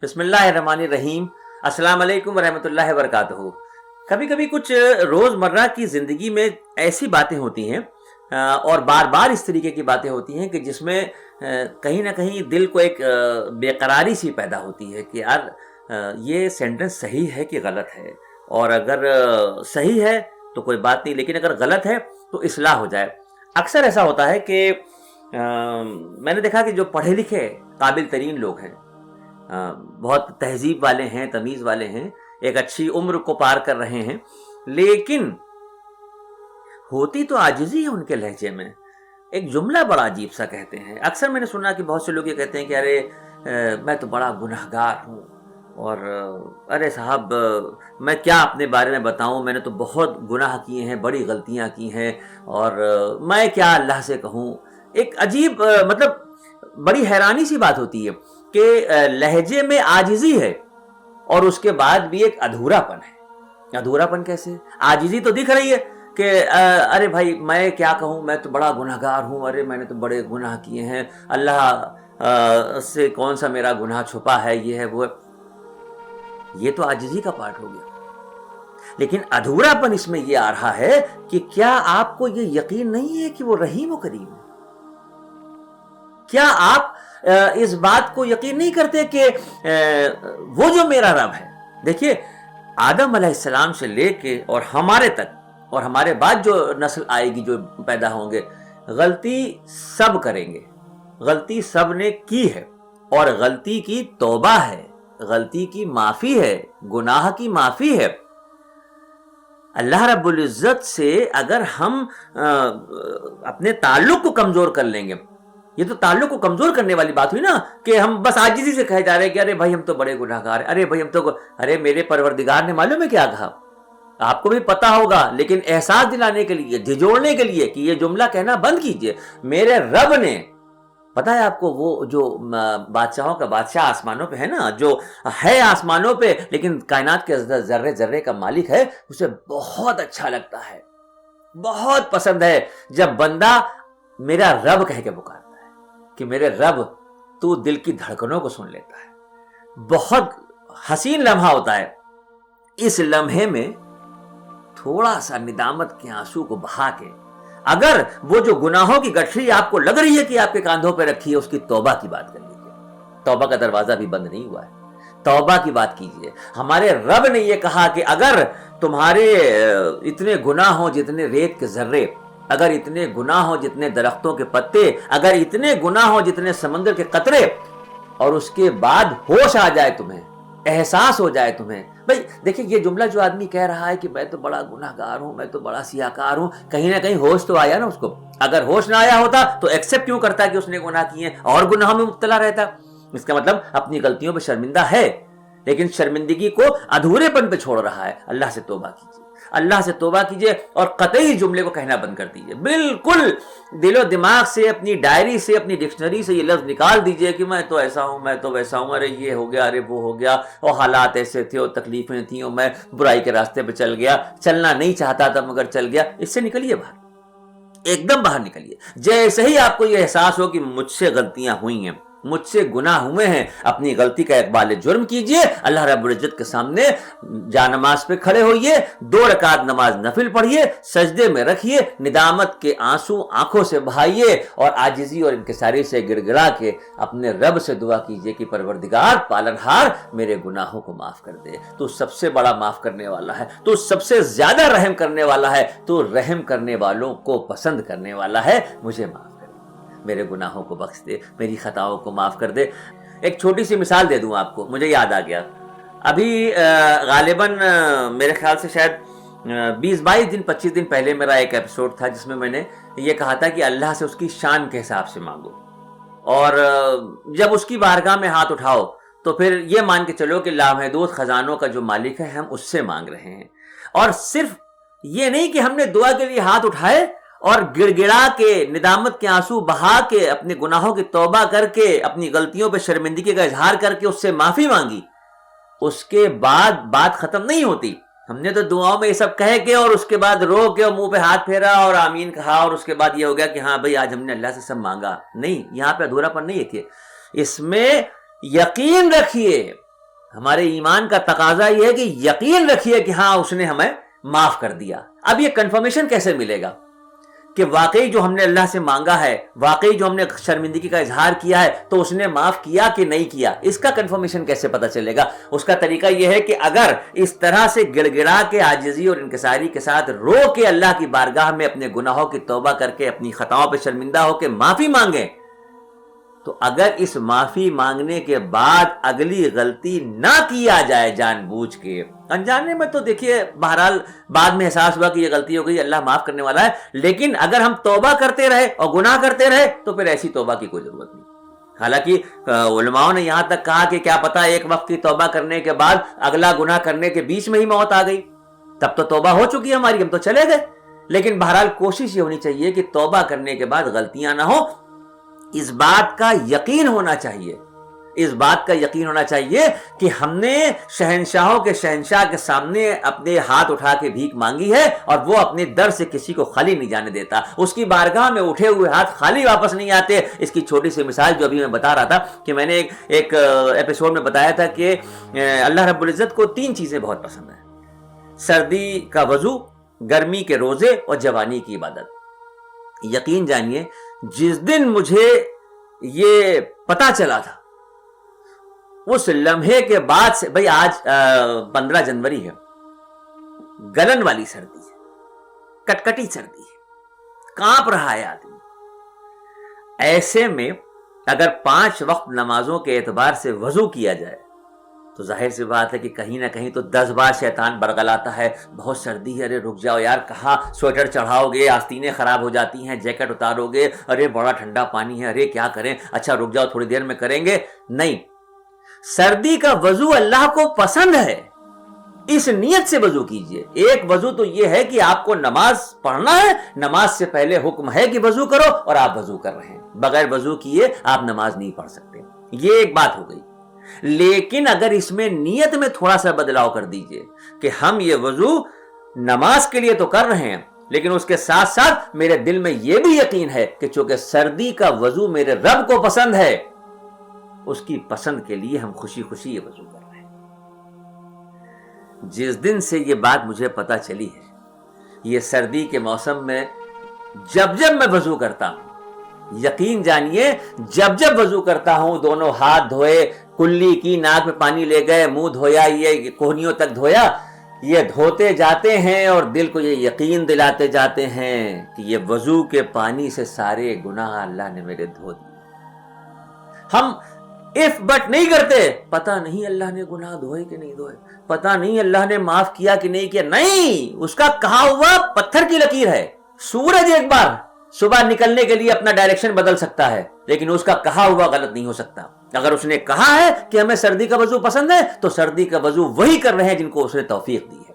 بسم اللہ الرحمن الرحیم۔ السلام علیکم ورحمۃ اللہ وبرکاتہ۔ کبھی کبھی کچھ روزمرہ کی زندگی میں ایسی باتیں ہوتی ہیں اور بار بار اس طریقے کی باتیں ہوتی ہیں کہ جس میں کہیں نہ کہیں دل کو ایک بے قراری سی پیدا ہوتی ہے کہ یار یہ سینٹنس صحیح ہے کہ غلط ہے، اور اگر صحیح ہے تو کوئی بات نہیں، لیکن اگر غلط ہے تو اصلاح ہو جائے۔ اکثر ایسا ہوتا ہے کہ میں نے دیکھا کہ جو پڑھے لکھے قابل ترین لوگ ہیں، بہت تہذیب والے ہیں، تمیز والے ہیں، ایک اچھی عمر کو پار کر رہے ہیں، لیکن ہوتی تو عاجزی ہے ان کے لہجے میں۔ ایک جملہ بڑا عجیب سا کہتے ہیں۔ اکثر میں نے سنا کہ بہت سے لوگ یہ کہتے ہیں کہ ارے میں تو بڑا گناہگار ہوں، اور ارے صاحب میں کیا اپنے بارے میں بتاؤں، میں نے تو بہت گناہ کیے ہیں، بڑی غلطیاں کی ہیں، اور میں کیا اللہ سے کہوں۔ ایک عجیب مطلب بڑی حیرانی سی بات ہوتی ہے کہ لہجے میں عاجزی ہے اور اس کے بعد بھی ایک ادھورا پن ہے۔ ادھورا پن کیسے؟ عاجزی تو دکھ رہی ہے کہ ارے بھائی میں کیا کہوں، میں تو بڑا گناہگار ہوں، ارے میں نے تو بڑے گناہ کیے ہیں، اللہ سے کون سا میرا گناہ چھپا ہے، یہ ہے وہ ہے۔ یہ تو عاجزی کا پارٹ ہو گیا، لیکن ادھورا پن اس میں یہ آ رہا ہے کہ کیا آپ کو یہ یقین نہیں ہے کہ وہ رحیم و کریم ہے؟ کیا آپ اس بات کو یقین نہیں کرتے کہ وہ جو میرا رب ہے؟ دیکھیے، آدم علیہ السلام سے لے کے اور ہمارے تک اور ہمارے بعد جو نسل آئے گی، جو پیدا ہوں گے، غلطی سب کریں گے، غلطی سب نے کی ہے، اور غلطی کی توبہ ہے، غلطی کی معافی ہے، گناہ کی معافی ہے۔ اللہ رب العزت سے اگر ہم اپنے تعلق کو کمزور کر لیں گے، یہ تو تعلق کو کمزور کرنے والی بات ہوئی نا، کہ ہم بس عاجزی سے کہے جا رہے ہیں کہ ارے بھائی ہم تو بڑے گناہگار ہیں، ارے بھائی ہم تو ارے میرے پروردگار نے معلوم ہے کیا کہا، آپ کو بھی پتا ہوگا، لیکن احساس دلانے کے لیے، جھجوڑنے کے لیے کہ یہ جملہ کہنا بند کیجئے۔ میرے رب نے، پتا ہے آپ کو، وہ جو بادشاہوں کا بادشاہ آسمانوں پہ ہے نا، جو ہے آسمانوں پہ لیکن کائنات کے ذرے ذرے کا مالک ہے، اسے بہت اچھا لگتا ہے، بہت پسند ہے جب بندہ میرا رب کہہ کے پکارتا ہے کہ میرے رب تو دل کی دھڑکنوں کو سن لیتا ہے۔ بہت حسین لمحہ ہوتا ہے۔ اس لمحے میں تھوڑا سا ندامت کے آنسو کو بہا کے، اگر وہ جو گناہوں کی گٹھری آپ کو لگ رہی ہے کہ آپ کے کاندھوں پہ رکھی ہے، اس کی توبہ کی بات کر لیجیے۔ توبہ کا دروازہ بھی بند نہیں ہوا ہے، توبہ کی بات کیجیے۔ ہمارے رب نے یہ کہا کہ اگر تمہارے اتنے گناہ ہوں جتنے ریت کے ذرے، اگر اتنے گناہ ہوں جتنے درختوں کے پتے، اگر اتنے گناہ ہوں جتنے سمندر کے قطرے، اور اس کے بعد ہوش آ جائے تمہیں، احساس ہو جائے تمہیں۔ بھائی دیکھیں، یہ جملہ جو آدمی کہہ رہا ہے کہ میں تو بڑا گناہگار ہوں، میں تو بڑا سیاہکار ہوں، کہیں نہ کہیں ہوش تو آیا نا اس کو۔ اگر ہوش نہ آیا ہوتا تو ایکسیپٹ کیوں کرتا کہ اس نے گناہ کیے ہیں اور گناہوں میں مبتلا رہتا؟ اس کا مطلب اپنی غلطیوں پہ شرمندہ ہے، لیکن شرمندگی کو ادھورے پن پہ چھوڑ رہا ہے۔ اللہ سے توبہ کیجیے، اللہ سے توبہ کیجیے، اور قطعی جملے کو کہنا بند کر دیجیے۔ بالکل دل و دماغ سے، اپنی ڈائری سے، اپنی ڈکشنری سے یہ لفظ نکال دیجیے کہ میں تو ایسا ہوں، میں تو ویسا ہوں، ارے یہ ہو گیا، ارے وہ ہو گیا، اور حالات ایسے تھے، اور تکلیفیں تھیں، اور میں برائی کے راستے پہ چل گیا، چلنا نہیں چاہتا تھا مگر چل گیا۔ اس سے نکلیے باہر، ایک دم باہر نکلیے۔ جیسے ہی آپ کو یہ احساس ہو کہ مجھ سے غلطیاں ہوئی ہیں، مجھ سے گناہ ہوئے ہیں، اپنی غلطی کا اقبال جرم کیجئے، اللہ رب العزت کے سامنے جانماز پہ کھڑے ہوئیے، 2 رکعت نماز نفل پڑھیے، سجدے میں رکھیے، ندامت کے آنسو آنکھوں سے بہائیے، اور عاجزی اور انکساری سے گڑ گڑا کے اپنے رب سے دعا کیجئے کہ پروردگار پالنہار میرے گناہوں کو معاف کر دے، تو سب سے بڑا معاف کرنے والا ہے، تو سب سے زیادہ رحم کرنے والا ہے، تو رحم کرنے والوں کو پسند کرنے والا ہے۔ مجھے معاف کر دے، میرے گناہوں کو بخش دے، میری خطاؤں کو معاف کر دے۔ ایک چھوٹی سی مثال دے دوں آپ کو، مجھے یاد آ گیا، ابھی غالباً میرے خیال سے شاید 20-22 دن 25 دن پہلے میرا ایک ایپیسوڈ تھا جس میں میں نے یہ کہا تھا کہ اللہ سے اس کی شان کے حساب سے مانگو، اور جب اس کی بارگاہ میں ہاتھ اٹھاؤ تو پھر یہ مان کے چلو کہ لامحدود خزانوں کا جو مالک ہے ہم اس سے مانگ رہے ہیں۔ اور صرف یہ نہیں کہ ہم نے دعا کے لیے ہاتھ اٹھائے اور گڑ گڑا کے، ندامت کے آنسو بہا کے، اپنے گناہوں کی توبہ کر کے، اپنی غلطیوں پہ شرمندگی کا اظہار کر کے اس سے معافی مانگی، اس کے بعد بات ختم نہیں ہوتی۔ ہم نے تو دعاؤں میں یہ سب کہہ کے اور اس کے بعد رو کے اور منہ پہ ہاتھ پھیرا اور آمین کہا، اور اس کے بعد یہ ہو گیا کہ ہاں بھائی آج ہم نے اللہ سے سب مانگا۔ نہیں، یہاں پہ ادھورا پن نہیں ہے۔ کہ اس میں یقین رکھیے ہمارے ایمان کا تقاضا یہ ہے کہ یقین رکھیے کہ ہاں اس نے ہمیں معاف کر دیا. اب یہ کنفرمیشن کیسے ملے گا کہ واقعی جو ہم نے اللہ سے مانگا ہے, واقعی جو ہم نے شرمندگی کا اظہار کیا ہے, تو اس نے معاف کیا کہ نہیں کیا؟ اس کا کنفرمیشن کیسے پتا چلے گا؟ اس کا طریقہ یہ ہے کہ اگر اس طرح سے گڑ گڑا کے عاجزی اور انکساری کے ساتھ رو کے اللہ کی بارگاہ میں اپنے گناہوں کی توبہ کر کے اپنی خطاؤں پہ شرمندہ ہو کے معافی مانگیں, تو اگر اس معافی مانگنے کے بعد اگلی غلطی نہ کیا جائے جان بوجھ کے, انجانے میں تو دیکھیے بہرحال بعد میں احساس ہوا کہ یہ غلطی ہو گئی, اللہ معاف کرنے والا ہے, لیکن اگر ہم توبہ کرتے رہے اور گناہ کرتے رہے تو پھر ایسی توبہ کی کوئی ضرورت نہیں. حالانکہ علماء نے یہاں تک کہا کہ کیا پتا ایک وقت کی توبہ کرنے کے بعد اگلا گناہ کرنے کے بیچ میں ہی موت آ گئی, تب تو توبہ ہو چکی ہماری, ہم تو چلے گئے. لیکن بہرحال کوشش یہ ہونی چاہیے کہ توبہ کرنے کے بعد غلطیاں نہ ہوں. اس بات کا یقین ہونا چاہیے, اس بات کا یقین ہونا چاہیے کہ ہم نے شہنشاہوں کے شہنشاہ کے سامنے اپنے ہاتھ اٹھا کے بھیک مانگی ہے, اور وہ اپنے در سے کسی کو خالی نہیں جانے دیتا. اس کی بارگاہ میں اٹھے ہوئے ہاتھ خالی واپس نہیں آتے. اس کی چھوٹی سی مثال جو ابھی میں بتا رہا تھا کہ میں نے ایک ایپیسوڈ میں بتایا تھا کہ اللہ رب العزت کو 3 چیزیں بہت پسند ہیں: سردی کا وضو, گرمی کے روزے اور جوانی کی عبادت. یقین جانیے جس دن مجھے یہ پتا چلا تھا اس لمحے کے بعد سے, بھئی آج 15 جنوری ہے, گلن والی سردی ہے, کٹکٹی سردی ہے, کانپ رہا ہے آدمی. ایسے میں اگر 5 وقت نمازوں کے اعتبار سے وضو کیا جائے تو ظاہر سی بات ہے کہ کہیں نہ کہیں تو 10 بار شیطان برگلاتا ہے, بہت سردی ہے, ارے رک جاؤ یار, کہاں سویٹر چڑھاؤ گے, آستینیں خراب ہو جاتی ہیں, جیکٹ اتارو گے, ارے بڑا ٹھنڈا پانی ہے, ارے کیا کریں, اچھا رک جاؤ تھوڑی دیر میں کریں گے. نہیں, سردی کا وضو اللہ کو پسند ہے, اس نیت سے وضو کیجئے. ایک وضو تو یہ ہے کہ آپ کو نماز پڑھنا ہے, نماز سے پہلے حکم ہے کہ وضو کرو, اور آپ وضو کر رہے ہیں. بغیر وضو کیے آپ نماز نہیں پڑھ سکتے. یہ ایک بات ہو گئی. لیکن اگر اس میں نیت میں تھوڑا سا بدلاؤ کر دیجئے کہ ہم یہ وضو نماز کے لیے تو کر رہے ہیں, لیکن اس کے ساتھ ساتھ میرے دل میں یہ بھی یقین ہے کہ چونکہ سردی کا وضو میرے رب کو پسند ہے, اس کی پسند کے لیے ہم خوشی خوشی یہ وضو کر رہے ہیں. جس دن سے یہ بات مجھے پتا چلی ہے, یہ سردی کے موسم میں جب میں وضو کرتا ہوں, یقین جانیے جب وضو کرتا ہوں, دونوں ہاتھ دھوئے, کلی کی, ناک میں پانی لے گئے, منہ دھویا, یہ کوہنیوں تک دھویا, یہ دھوتے جاتے ہیں اور دل کو یہ یقین دلاتے جاتے ہیں کہ یہ وضو کے پانی سے سارے گناہ اللہ نے میرے دھو دیے. ہم اف بٹ نہیں کرتے, پتہ نہیں اللہ نے گناہ دھوئے کہ نہیں دھوئے, پتہ نہیں اللہ نے معاف کیا کہ نہیں کیا. نہیں, اس کا کہا ہوا پتھر کی لکیر ہے. سورج ایک بار صبح نکلنے کے لیے اپنا ڈائریکشن بدل سکتا ہے, لیکن اس کا کہا ہوا غلط نہیں ہو سکتا. اگر اس نے کہا ہے کہ ہمیں سردی کا وضو پسند ہے, تو سردی کا وضو وہی کر رہے ہیں جن کو اس نے توفیق دی ہے.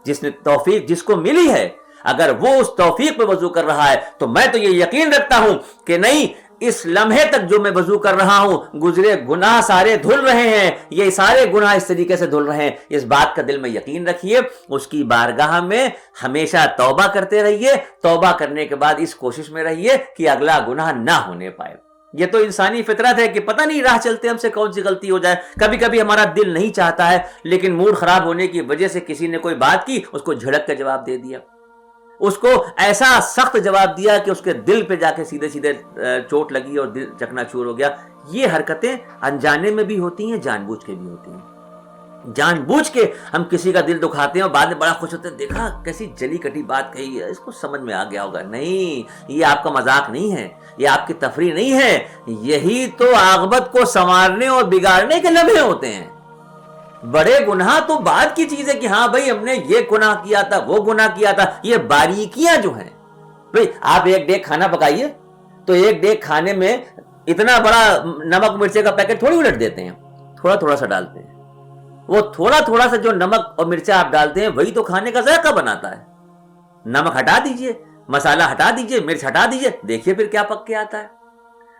جس نے توفیق جس کو ملی ہے, اگر وہ اس توفیق پہ وضو کر رہا ہے, تو میں تو یہ یقین رکھتا ہوں کہ نہیں, اس لمحے تک جو میں وضو کر رہا ہوں, گزرے گناہ سارے دھل رہے ہیں, یہ سارے گناہ اس طریقے سے دھل رہے ہیں. اس بات کا دل میں یقین رکھیے, اس کی بارگاہ میں ہمیشہ توبہ کرتے رہیے. توبہ کرنے کے بعد اس کوشش میں رہیے کہ اگلا گناہ نہ ہونے پائے. یہ تو انسانی فطرت ہے کہ پتہ نہیں راہ چلتے ہم سے کون سی غلطی ہو جائے. کبھی کبھی ہمارا دل نہیں چاہتا ہے, لیکن موڈ خراب ہونے کی وجہ سے کسی نے کوئی بات کی, اس کو جھڑک کے جواب دے دیا, اس کو ایسا سخت جواب دیا کہ اس کے دل پہ جا کے سیدھے چوٹ لگی اور دل چکنا چور ہو گیا. یہ حرکتیں انجانے میں بھی ہوتی ہیں, جان بوجھ کے بھی ہوتی ہیں. جان بوجھ کے ہم کسی کا دل دکھاتے ہیں اور بعد میں بڑا خوش ہوتے ہیں, دیکھا کیسی جلی کٹی بات کہی ہے, اس کو سمجھ میں آ گیا ہوگا. نہیں, یہ آپ کا مذاق نہیں ہے, یہ آپ کی تفریح نہیں ہے, یہی تو عاقبت کو سنوارنے اور بگاڑنے کے لمحے ہوتے ہیں. بڑے گناہ تو بعد کی چیز ہے کہ ہاں بھائی ہم نے یہ گناہ کیا تھا, وہ گناہ کیا تھا. یہ باریکیاں جو ہیں, بھائی آپ ایک ڈیگ کھانا پکائیے تو ایک ڈیگ کھانے میں اتنا بڑا نمک مرچے کا پیکٹ تھوڑی الٹ دیتے ہیں, تھوڑا تھوڑا سا ڈالتے ہیں. وہ تھوڑا تھوڑا سا جو نمک اور مرچا آپ ڈالتے ہیں وہی تو کھانے کا ذائقہ بناتا ہے. نمک ہٹا دیجئے, مسالہ ہٹا دیجئے, مرچ ہٹا دیجئے, دیکھیے پھر کیا پک کے آتا ہے.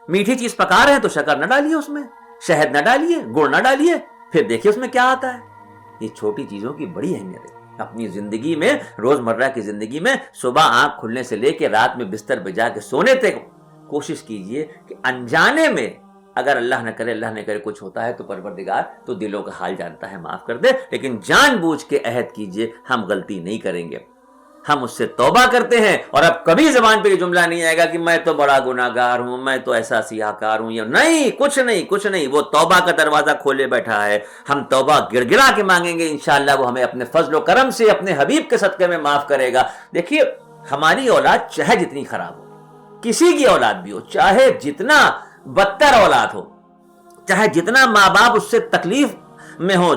میٹھی چیز پکا رہے ہیں تو شکر نہ ڈالیے, اس میں شہد نہ ڈالیے, گڑ نہ ڈالیے, پھر دیکھیے اس میں کیا آتا ہے. یہ چھوٹی چیزوں کی بڑی اہمیت ہے اپنی زندگی میں, روزمرہ کی زندگی میں. صبح آنکھ کھلنے سے لے کے رات میں بستر پہ جا کے سونے تک کوشش کیجئے کہ انجانے میں اگر اللہ نہ کرے کچھ ہوتا ہے تو پروردگار تو دلوں کا حال جانتا ہے، معاف کر دے، لیکن جان بوجھ کے عہد کیجئے ہم غلطی نہیں کریں گے، ہم اس سے توبہ کرتے ہیں، اور اب کبھی زبان پہ یہ جملہ نہیں آئے گا کہ میں تو بڑا گناہگار ہوں، میں تو ایسا سیاہ کار ہوں، یا نہیں، کچھ نہیں، وہ توبہ کا دروازہ کھولے بیٹھا ہے، ہم توبہ گڑ گڑا کے مانگیں گے، انشاءاللہ وہ ہمیں اپنے فضل و کرم سے اپنے حبیب کے صدقے میں معاف کرے گا۔ دیکھیے ہماری اولاد چاہے جتنی خراب ہو، کسی کی اولاد بھی ہو، چاہے جتنا بدتر اولاد ہو، چاہے جتنا ماں باپ اس سے تکلیف میں ہو،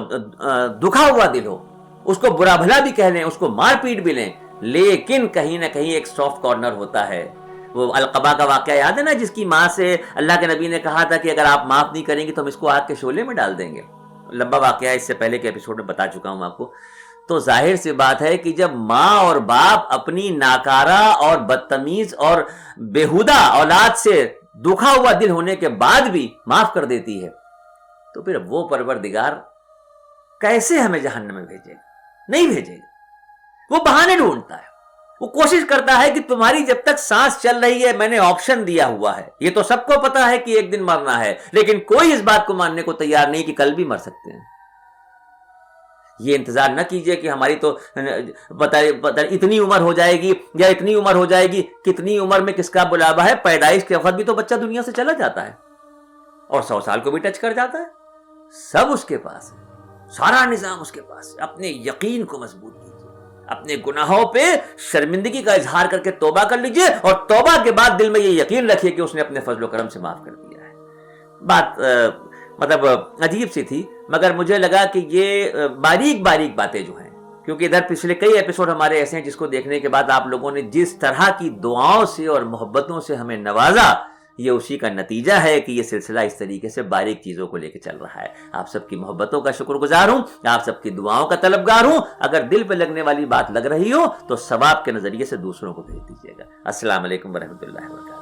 دکھا ہوا دل ہو، اس کو برا بھلا بھی کہہ لیں، اس کو مار پیٹ بھی لیں، لیکن کہیں نہ کہیں ایک سافٹ کارنر ہوتا ہے۔ وہ القبا کا واقعہ یاد ہے نا، جس کی ماں سے اللہ کے نبی نے کہا تھا کہ اگر آپ معاف نہیں کریں گے تو ہم اس کو آگ کے شعلے میں ڈال دیں گے۔ لمبا واقعہ ہے، اس سے پہلے کے ایپیسوڈ میں بتا چکا ہوں آپ کو۔ تو ظاہر سی بات ہے کہ جب ماں اور باپ اپنی ناکارہ اور بدتمیز اور بےہودہ اولاد سے دکھا ہوا دل ہونے کے بعد بھی معاف کر دیتی ہے، تو پھر وہ پروردگار کیسے ہمیں جہنم میں بھیجے گا؟ نہیں بھیجے گا۔ وہ بہانے ڈھونڈتا ہے، وہ کوشش کرتا ہے کہ تمہاری جب تک سانس چل رہی ہے میں نے آپشن دیا ہوا ہے، یہ تو سب کو پتا ہے کہ ایک دن مرنا ہے، لیکن کوئی اس بات کو ماننے کو تیار نہیں کہ کل بھی مر سکتے ہیں۔ یہ انتظار نہ کیجئے کہ ہماری تو اتنی عمر ہو جائے گی یا اتنی عمر ہو جائے گی، کتنی عمر میں کس کا بلاوا ہے، پیدائش کے وقت بھی تو بچہ دنیا سے چلا جاتا ہے، اور 100 سال کو بھی ٹچ کر جاتا ہے۔ سب اس کے پاس ہے، سارا نظام اس کے پاس ہے۔ اپنے یقین کو مضبوط کیجئے، اپنے گناہوں پہ شرمندگی کا اظہار کر کے توبہ کر لیجئے، اور توبہ کے بعد دل میں یہ یقین رکھیے کہ اس نے اپنے فضل و کرم سے معاف کر دیا ہے۔ بات مطلب عجیب سی تھی، مگر مجھے لگا کہ یہ باریک باتیں جو ہیں، کیونکہ ادھر پچھلے کئی ایپیسوڈ ہمارے ایسے ہیں جس کو دیکھنے کے بعد آپ لوگوں نے جس طرح کی دعاؤں سے اور محبتوں سے ہمیں نوازا، یہ اسی کا نتیجہ ہے کہ یہ سلسلہ اس طریقے سے باریک چیزوں کو لے کے چل رہا ہے۔ آپ سب کی محبتوں کا شکر گزار ہوں، آپ سب کی دعاؤں کا طلبگار ہوں۔ اگر دل پہ لگنے والی بات لگ رہی ہو تو ثواب کے نظریے سے دوسروں کو بھیج دیجیے گا۔ السلام علیکم ورحمۃ اللہ وبرکاتہ۔